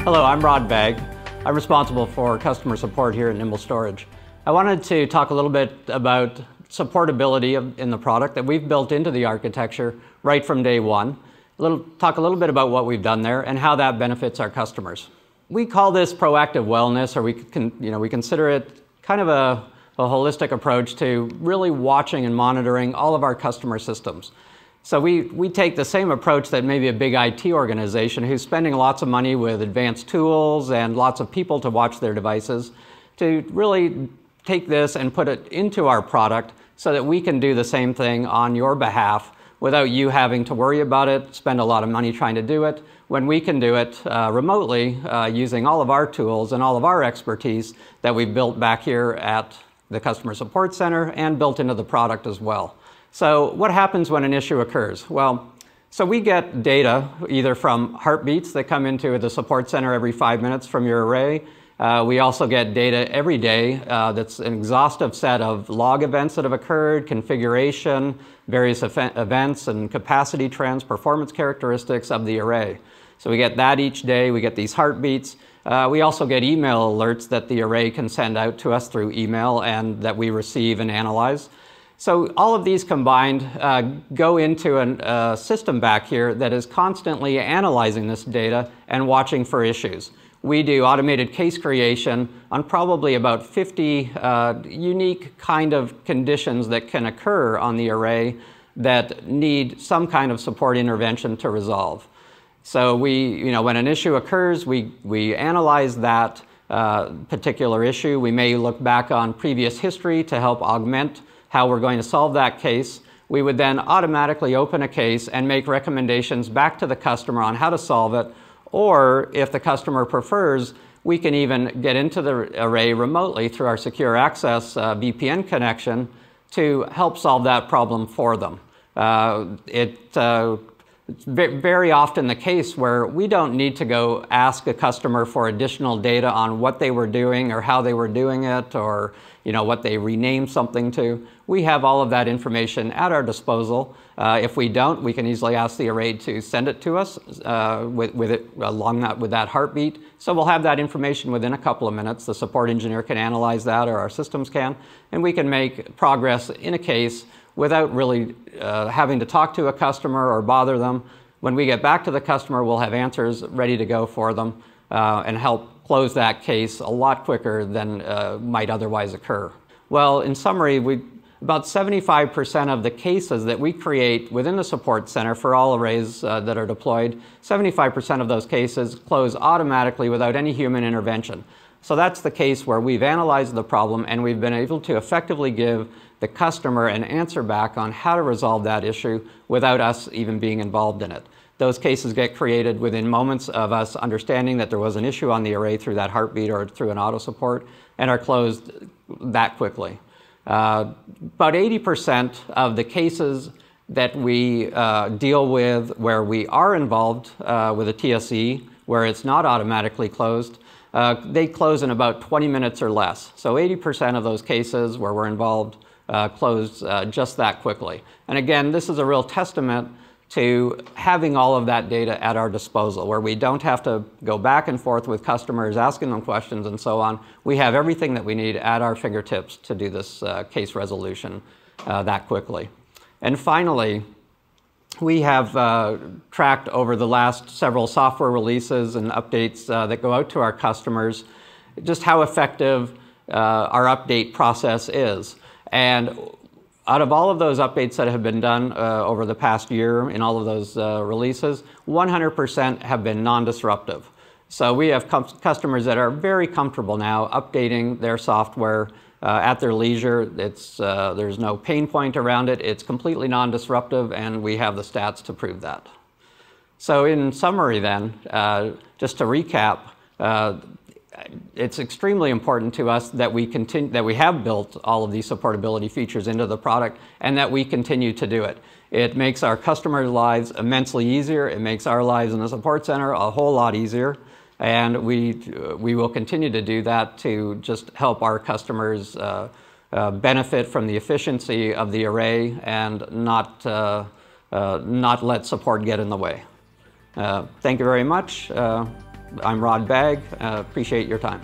Hello, I'm Bagg. I'm responsible for customer support here at Nimble Storage. I wanted to talk a little bit about supportability in the product that we've built into the architecture right from day one. Talk a little bit about what we've done there and how that benefits our customers. We call this proactive wellness, or we consider it kind of a holistic approach to really watching and monitoring all of our customer systems. So we take the same approach that maybe a big IT organization who's spending lots of money with advanced tools and lots of people to watch their devices, to really take this and put it into our product so that we can do the same thing on your behalf without you having to worry about it, spend a lot of money trying to do it, when we can do it remotely using all of our tools and all of our expertise that we've built back here at the Customer Support Center and built into the product as well. So what happens when an issue occurs? Well, so we get data either from heartbeats that come into the support center every 5 minutes from your array. We also get data every day that's an exhaustive set of log events that have occurred, configuration, various events and capacity trends, performance characteristics of the array. So we get that each day. We get these heartbeats. We also get email alerts that the array can send out to us through email and that we receive and analyze. So all of these combined go into a system back here that is constantly analyzing this data and watching for issues. We do automated case creation on probably about 50 unique kind of conditions that can occur on the array that need some kind of support intervention to resolve. So when an issue occurs, we analyze that particular issue. We may look back on previous history to help augment how we're going to solve that case. We would then automatically open a case and make recommendations back to the customer on how to solve it, or if the customer prefers, we can even get into the array remotely through our secure access VPN connection to help solve that problem for them. It's very often the case where we don't need to go ask a customer for additional data on what they were doing or how they were doing it, or what they renamed something to. We have all of that information at our disposal. If we don't, we can easily ask the array to send it to us with that heartbeat. So we'll have that information within a couple of minutes. The support engineer can analyze that, or our systems can, and we can make progress in a case without really having to talk to a customer or bother them. When we get back to the customer, we'll have answers ready to go for them and help close that case a lot quicker than might otherwise occur. Well, in summary, about 75% of the cases that we create within the support center for all arrays that are deployed, 75% of those cases close automatically without any human intervention. So that's the case where we've analyzed the problem and we've been able to effectively give the customer an answer back on how to resolve that issue without us even being involved in it. Those cases get created within moments of us understanding that there was an issue on the array through that heartbeat or through an auto support, and are closed that quickly. About 80% of the cases that we deal with where we are involved with a TSE, where it's not automatically closed, they close in about 20 minutes or less. So 80% of those cases where we're involved close just that quickly. And again, this is a real testament to having all of that data at our disposal, where we don't have to go back and forth with customers, asking them questions and so on. We have everything that we need at our fingertips to do this case resolution that quickly. And finally, we have tracked over the last several software releases and updates that go out to our customers just how effective our update process is. And out of all of those updates that have been done over the past year in all of those releases, 100% have been non-disruptive. So we have customers that are very comfortable now updating their software at their leisure. There's no pain point around it. It's completely non-disruptive, and we have the stats to prove that. So in summary then, just to recap, it's extremely important to us that we have built all of these supportability features into the product and that we continue to do it. It makes our customers' lives immensely easier. It makes our lives in the support center a whole lot easier. And we will continue to do that to just help our customers benefit from the efficiency of the array and not let support get in the way. Thank you very much. I'm Rod Bagg. Appreciate your time.